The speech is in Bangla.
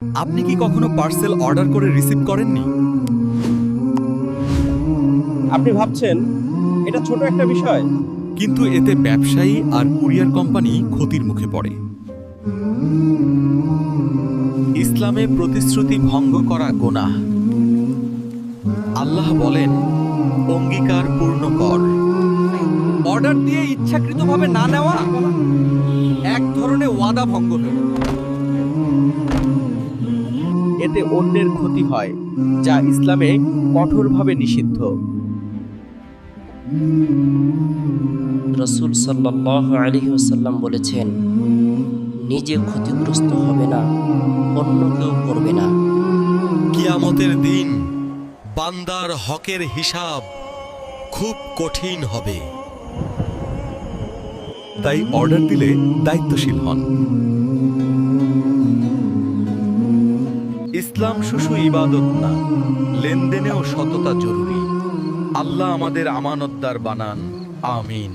আপনি কি কখনো পার্সেল অর্ডার করে রিসিভ করেননি? আপনি ভাবছেন এটা ছোট একটা বিষয়, কিন্তু এতে ব্যবসায়ী আর কুরিয়ার কোম্পানি ক্ষতির মুখে পড়ে। ইসলামে প্রতিশ্রুতি ভঙ্গ করা গুনাহ। আল্লাহ বলেন, অঙ্গীকার পূর্ণ কর। অর্ডার দিয়ে ইচ্ছাকৃতভাবে না নেওয়া এক ধরনের ওয়াদা ভঙ্গ হল। এতে অন্যের ক্ষতি হয়, যা ইসলামে কঠোরভাবে নিষিদ্ধ। রাসূল সাল্লাল্লাহু আলাইহি ওয়াসাল্লাম বলেছেন, নিজে ক্ষতিগ্রস্ত হবে না, অন্য কেউ করবে না। কিয়ামতের দিন বান্দার হকের হিসাব খুব কঠিন হবে। তাই অর্ডার দিলে দায়িত্বশীল হন। ইসলাম শুধু ইবাদত না, লেনদেনেও সততা জরুরি। আল্লাহ আমাদের আমানতদার বানান। আমিন।